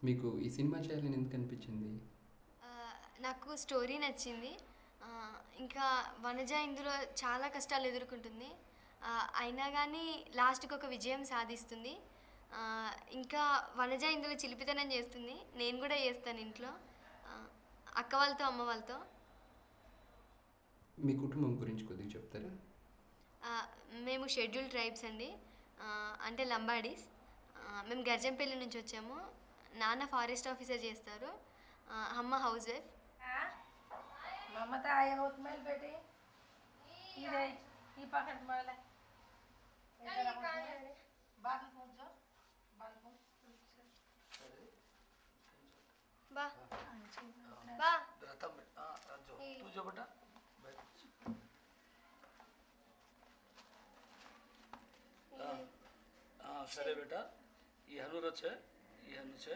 మీకు ఈ సినిమా చేయాలని ఎందుకు అనిపించింది? నాకు స్టోరీ నచ్చింది. ఇంకా వనజ ఇందులో చాలా కష్టాలు ఎదుర్కొంటుంది. అయినా కానీ లాస్ట్‌కి ఒక విజయం సాధిస్తుంది. ఇంకా వనజ ఇందులో చిలిపితనం చేస్తుంది. నేను కూడా చేస్తాను ఇంట్లో. ఆహ్, అక్క వాళ్ళతో, అమ్మ వాళ్ళతో. మీ కుటుంబం గురించి కొద్దిగా చెప్తారా? ఆహ్, మేము షెడ్యూల్ ట్రైబ్స్ అండి. అంటే లంబాడీస్. మేము గర్జంపల్లి నుంచి వచ్చాము. నాన్న ఫారెస్ట్ ఆఫీసర్ చేస్తారు. అమ్మ హౌస్ వైఫ్. ममता आए होत मेल बेटी इधर ई पकड़ माले बाल पूछो बाल पूछ बा बा रतम रजो तू जो बेटा सरे बेटा ये हनुर छे ये हनु छे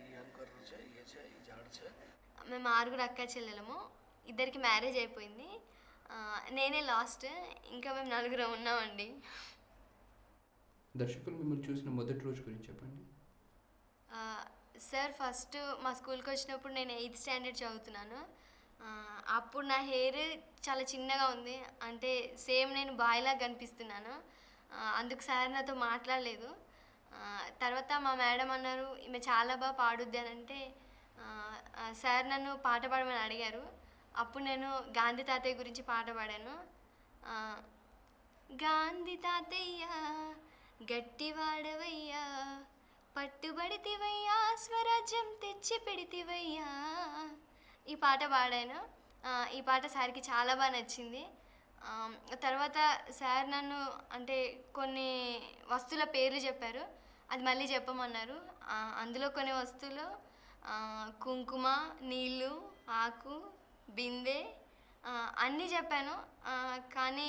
ये हनु कर छे ये झाड़ छे మేము ఆరుగురు అక్క చెల్లెలము. ఇద్దరికి మ్యారేజ్ అయిపోయింది. నేనే లాస్ట్. ఇంకా మేము నలుగురం ఉన్నామండి. దర్శకులు మిమ్మల్ని చూసిన మొదటి రోజు గురించి చెప్పండి. సార్ ఫస్ట్ మా స్కూల్కి వచ్చినప్పుడు నేను 8th స్టాండర్డ్ చదువుతున్నాను. అప్పుడు నా హెయిర్ చాలా చిన్నగా ఉంది. అంటే సేమ్ నేను బాయ్లా కనిపిస్తున్నాను. అందుకు సార్ నాతో మాట్లాడలేదు. తర్వాత మా మేడం అన్నారు ఈమె చాలా బాగా పాడుద్ది అని అంటే సార్ నన్ను పాట పాడమని అడిగారు. అప్పుడు నేను గాంధీ తాతయ్య గురించి పాట పాడాను. గాంధీ తాతయ్య గట్టివాడవయ్యా పట్టుబడితివయ్యా స్వరాజ్యం తెచ్చి పెడితివయ్యా ఈ పాట పాడాను. ఈ పాట సార్కి చాలా బాగా నచ్చింది. తర్వాత సార్ నన్ను అంటే కొన్ని వస్తువుల పేర్లు చెప్పారు. అది మళ్ళీ చెప్పమన్నారు. అందులో కొన్ని వస్తువులు కుంకుమ, నీళ్ళు, ఆకు, బిందె అన్నీ చెప్పాను. కానీ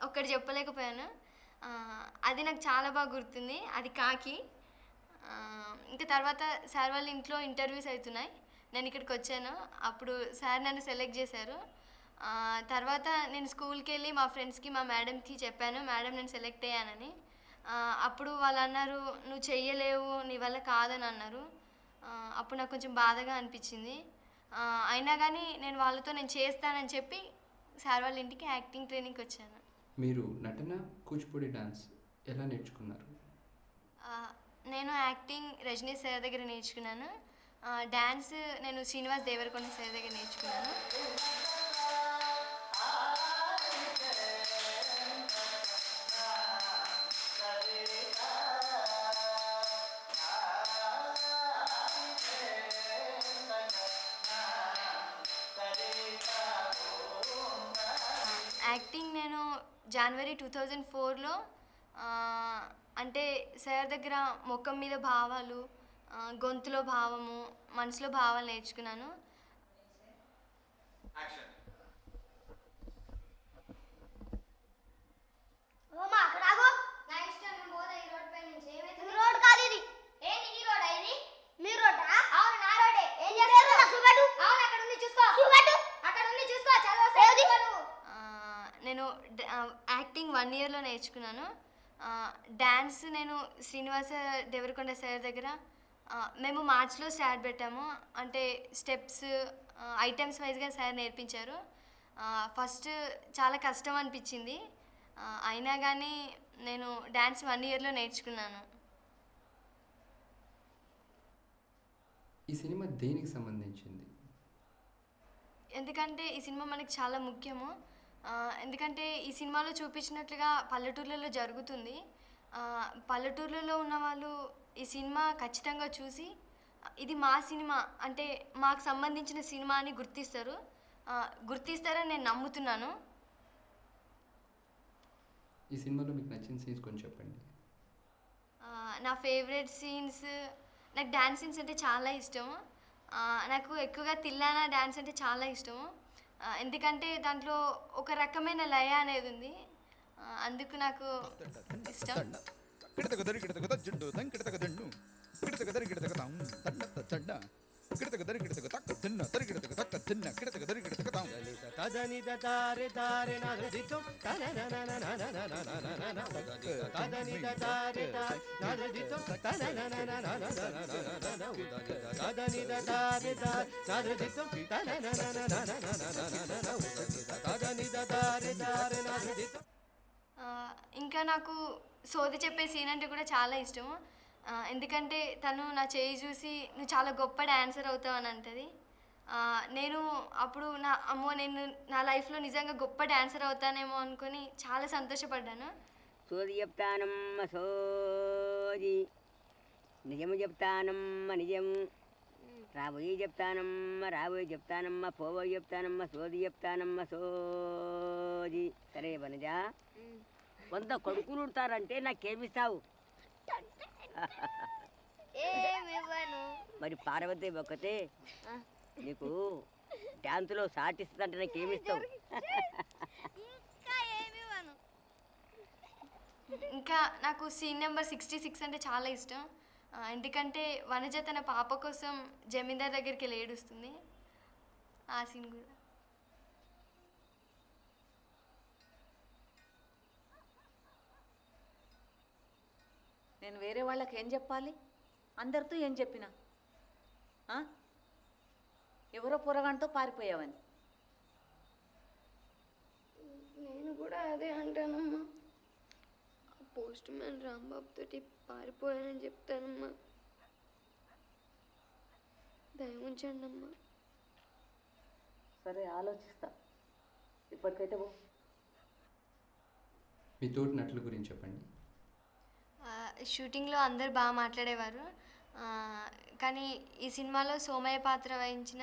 ఒక్కటి చెప్పలేకపోయాను. అది నాకు చాలా బాగా గుర్తుంది. అది కాకి. ఇంకా తర్వాత సార్ వాళ్ళ ఇంట్లో ఇంటర్వ్యూస్ అవుతున్నాయి. నేను ఇక్కడికి వచ్చాను. అప్పుడు సార్ నన్ను సెలెక్ట్ చేశారు. తర్వాత నేను స్కూల్కి వెళ్ళి మా ఫ్రెండ్స్కి మా మేడంకి చెప్పాను మేడం నేను సెలెక్ట్ అయ్యానని. అప్పుడు వాళ్ళు అన్నారు నువ్వు చెయ్యలేవు నీ వల్ల కాదని అన్నారు. అప్పుడు నాకు కొంచెం బాధగా అనిపించింది. అయినా కానీ నేను వాళ్ళతో నేను చేస్తానని చెప్పి సార్ వాళ్ళ ఇంటికి యాక్టింగ్ ట్రైనింగ్కి వచ్చాను. మీరు నటన, కూచిపూడి డాన్స్ ఎలా నేర్చుకున్నారు? నేను యాక్టింగ్ రజనీ సార్ దగ్గర నేర్చుకున్నాను. డ్యాన్స్ నేను శ్రీనివాస్ దేవరకొండ సార్ దగ్గర నేర్చుకున్నాను. యాక్టింగ్ నేను జనవరి 2004లో అంటే సార్ దగ్గర ముఖం మీద భావాలు, గొంతులో భావము, మనసులో భావాలు నేర్చుకున్నాను. నేను యాక్టింగ్ 1 ఇయర్లో నేర్చుకున్నాను. డ్యాన్స్ నేను శ్రీనివాస దేవరకొండ సార్ దగ్గర మేము మార్చ్లో స్టార్ట్ పెట్టాము. అంటే స్టెప్స్ ఐటమ్స్ వైజ్గా సార్ నేర్పించారు. ఫస్ట్ చాలా కష్టం అనిపించింది. అయినా కానీ నేను డ్యాన్స్ 1 ఇయర్లో నేర్చుకున్నాను. ఈ సినిమా దేనికి సంబంధించింది? ఎందుకంటే ఈ సినిమా మనకి చాలా ముఖ్యము. ఎందుకంటే ఈ సినిమాలో చూపించినట్లుగా పల్లెటూర్లలో జరుగుతుంది. పల్లెటూర్లలో ఉన్న వాళ్ళు ఈ సినిమా ఖచ్చితంగా చూసి ఇది మా సినిమా అంటే మాకు సంబంధించిన సినిమా అని గుర్తిస్తారని నేను నమ్ముతున్నాను. ఈ సినిమాలో మీకు నచ్చిన సీన్స్ కొంచెం చెప్పండి. నా ఫేవరెట్ సీన్స్ నాకు డ్యాన్స్ సీన్స్ అంటే చాలా ఇష్టం. నాకు ఎక్కువగా తిల్లానా డ్యాన్స్ అంటే చాలా ఇష్టం. ఎందుకంటే దాంట్లో ఒక రకమైన లయ అనేది ఉంది. అందుకు నాకు ఇష్టం. కిడతక దరి కిడతక తక్క తిన్న తరి కిడతక తక్క తిన్న కిడతక దరి కిడతక తాం తదని తారే తారే నాదితో తదని తారే తారే నాదితో తదని తారే తారే నాదితో తదని తారే తారే నాదితో. ఇంకా నాకు సోది చెప్పే సీన్ అంటే కూడా చాలా ఇష్టం. ఎందుకంటే తను నా చేయి చూసి నువ్వు చాలా గొప్ప డాన్సర్ అవుతావు అని అంటది. నేను అప్పుడు నేను నా లైఫ్లో నిజంగా గొప్ప డాన్సర్ అవుతానేమో అనుకొని చాలా సంతోషపడ్డాను. సోది చెప్తానమ్మ సోది, నిజము చెప్తానమ్మ నిజము, రాబోయి చెప్తానమ్మ రాబోయి చెప్తానమ్మ, పోబోయి చెప్తానమ్మ, సోది చెప్తానమ్మ సోది. సరే వనజా, 100 కొడుకులు ఉంటారంటే నాకేమిస్తావు? మరి పార్వతి ఒక్కతే నీకు డ్యాన్స్లో సాటిస్తుందంటే నాకేమిస్తావు? ఇంకా నాకు సీన్ నెంబర్ 66 అంటే చాలా ఇష్టం. ఎందుకంటే వనజ తన పాప కోసం జమీందార్ దగ్గరికి వెళ్ళి ఏడుస్తుంది. ఆ సీన్ కూడా. నేను వేరే వాళ్ళకి ఏం చెప్పాలి? అందరితో ఏం చెప్పినా ఎవరో పొరగంటతో పారిపోయావని. నేను కూడా అదే అంటానమ్మా. పోస్ట్ మ్యాన్ రాంబాబు తోటి పారిపోయానని చెప్తానమ్మా. దయ ఉంచండి అమ్మా. సరే ఆలోచిస్తా, ఇప్పటికైతే పో. మీ తోటి నటుల గురించి చెప్పండి. షూటింగ్లో అందరు బాగా మాట్లాడేవారు. కానీ ఈ సినిమాలో సోమయ్య పాత్ర వహించిన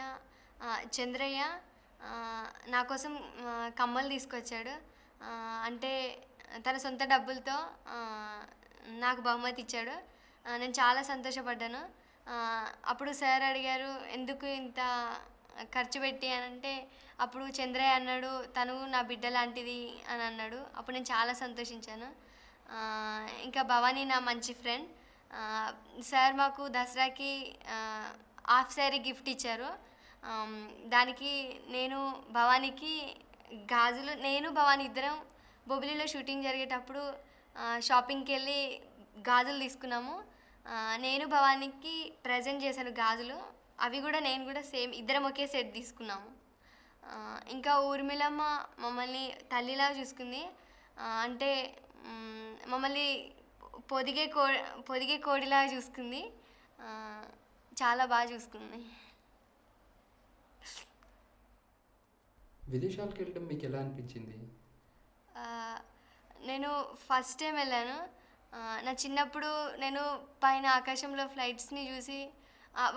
చంద్రయ్య నా కోసం కమ్మలు తీసుకొచ్చాడు. అంటే తన సొంత డబ్బులతో నాకు బహుమతి ఇచ్చాడు. నేను చాలా సంతోషపడ్డాను. అప్పుడు సార్ అడిగారు ఎందుకు ఇంత ఖర్చు పెట్టి అని అంటే అప్పుడు చంద్రయ్య అన్నాడు తను నా బిడ్డ లాంటిది అని అన్నాడు. అప్పుడు నేను చాలా సంతోషించాను. ఇంకా భవానీ నా మంచి ఫ్రెండ్. సార్ మాకు దసరాకి హాఫ్ శారీ గిఫ్ట్ ఇచ్చారు. దానికి నేను భవానీకి గాజులు, నేను భవానీ ఇద్దరం బొబిలీలో షూటింగ్ జరిగేటప్పుడు షాపింగ్కి వెళ్ళి గాజులు తీసుకున్నాము. నేను భవానీకి ప్రజెంట్ చేశాను గాజులు. అవి కూడా నేను కూడా సేమ్ ఇద్దరం ఒకే సెట్ తీసుకున్నాము. ఇంకా ఊర్మిళమ్మ మమ్మల్ని తల్లిలా చూసుకుంది. అంటే మమ్మల్ని పొదిగే కోడిలా చూసుకుంది. చాలా బాగా చూసుకుంది. విదేశాలకు వెళ్ళడం మీకు ఎలా అనిపించింది? నేను ఫస్ట్ టైం వెళ్ళాను. నా చిన్నప్పుడు నేను పైన ఆకాశంలో ఫ్లైట్స్ని చూసి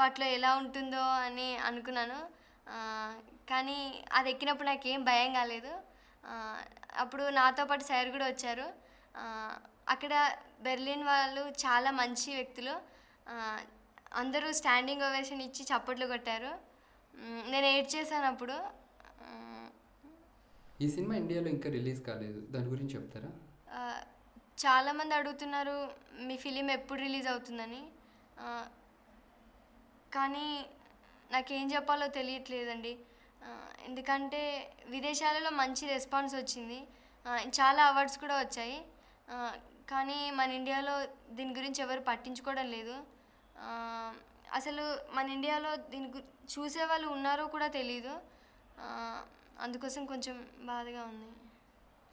వాటిలో ఎలా ఉంటుందో అని అనుకున్నాను. కానీ అది ఎక్కినప్పుడు నాకేం భయం కాలేదు. అప్పుడు నాతో పాటు సార్ కూడా వచ్చారు. అక్కడ బెర్లిన్ వాళ్ళు చాలా మంచి వ్యక్తులు. అందరూ స్టాండింగ్ ఓవేషన్ ఇచ్చి చప్పట్లు కొట్టారు. నేను ఏడ్ చేశాను అప్పుడు. ఈ సినిమా ఇండియాలో ఇంకా రిలీజ్ కాలేదు, దాని గురించి చెప్తారా? చాలామంది అడుగుతున్నారు మీ ఫిలిం ఎప్పుడు రిలీజ్ అవుతుందని. కానీ నాకేం చెప్పాలో తెలియట్లేదండి. ఎందుకంటే విదేశాలలో మంచి రెస్పాన్స్ వచ్చింది, చాలా అవార్డ్స్ కూడా వచ్చాయి. కానీ మన ఇండియాలో దీని గురించి ఎవరు పట్టించుకోవడం లేదు. అసలు మన ఇండియాలో దీని చూసే వాళ్ళు ఉన్నారో కూడా తెలీదు. అందుకోసం కొంచెం బాధగా ఉంది.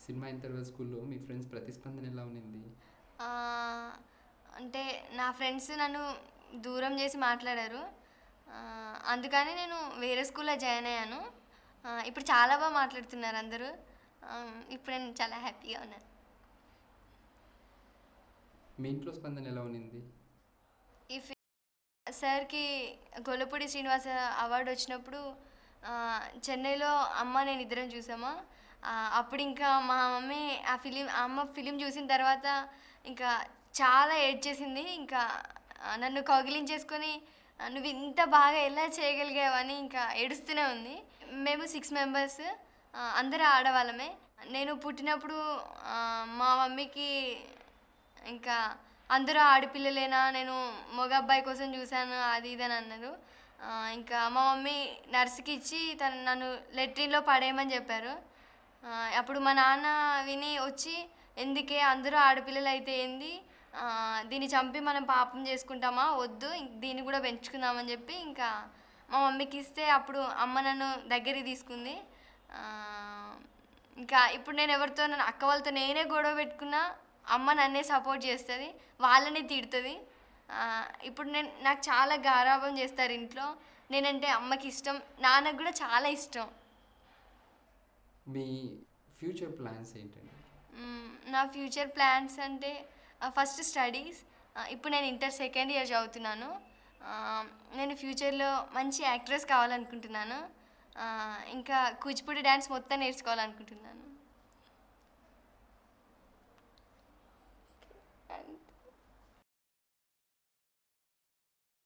సినిమా అయిన తర్వాత స్కూల్లో మీ ఫ్రెండ్స్ ప్రతిస్పందన ఎలా ఉన్నింది? అంటే నా ఫ్రెండ్స్ నన్ను దూరం చేసి మాట్లాడారు. అందుకని నేను వేరే స్కూల్లో జాయిన్ అయ్యాను. ఇప్పుడు చాలా బాగా మాట్లాడుతున్నారు అందరూ. ఇప్పుడు నేను చాలా హ్యాపీగా ఉన్నాను. మీ ఇంట్లో స్పందన ఎలా ఉన్నింది? ఈ సార్కి గొల్లపూడి శ్రీనివాస అవార్డు వచ్చినప్పుడు చెన్నైలో అమ్మ నేను ఇద్దరం చూసామా. అప్పుడు ఇంకా మా మమ్మీ అమ్మ ఫిలిం చూసిన తర్వాత ఇంకా చాలా ఏడ్చేసింది. ఇంకా నన్ను కౌగిలించేసుకొని నువ్వు ఇంత బాగా ఎలా చేయగలిగావని ఇంకా ఏడుస్తూనే ఉంది. మేము 6 మెంబర్స్, అందరూ ఆడవాళ్ళమే. నేను పుట్టినప్పుడు మా మమ్మీకి ఇంకా అందరూ ఆడపిల్లలేనా, నేను మగ అబ్బాయి కోసం చూశాను అది ఇది అని అన్నారు. ఇంకా మా మమ్మీ నర్సుకి ఇచ్చి తను నన్ను లెట్రిన్లో పడేయమని చెప్పారు. అప్పుడు మా నాన్న విని వచ్చి, ఎందుకే అందరూ ఆడపిల్లలు అయితే ఏంది, దీన్ని చంపి మనం పాపం చేసుకుంటామా, వద్దు దీన్ని కూడా పెంచుకుందామని చెప్పి ఇంకా మా మమ్మీకి ఇస్తే అప్పుడు అమ్మ నన్ను దగ్గరికి తీసుకుంది. ఇంకా ఇప్పుడు నేను ఎవరితో నన్ను అక్క వాళ్ళతో నేనే గొడవ పెట్టుకున్నా అమ్మ నన్నే సపోర్ట్ చేస్తుంది, వాళ్ళని తిడుతుంది. ఇప్పుడు నాకు చాలా గారాబం చేస్తారు ఇంట్లో. నేనంటే అమ్మకి ఇష్టం, నాన్నకు కూడా చాలా ఇష్టం. మీ ఫ్యూచర్ ప్లాన్స్ ఏంటండి? నా ఫ్యూచర్ ప్లాన్స్ అంటే ఫస్ట్ స్టడీస్. ఇప్పుడు నేను ఇంటర్ సెకండ్ ఇయర్ చదువుతున్నాను. నేను ఫ్యూచర్లో మంచి యాక్ట్రెస్ కావాలనుకుంటున్నాను. ఇంకా కూచిపూడి డ్యాన్స్ మొత్తం నేర్చుకోవాలనుకుంటున్నాను.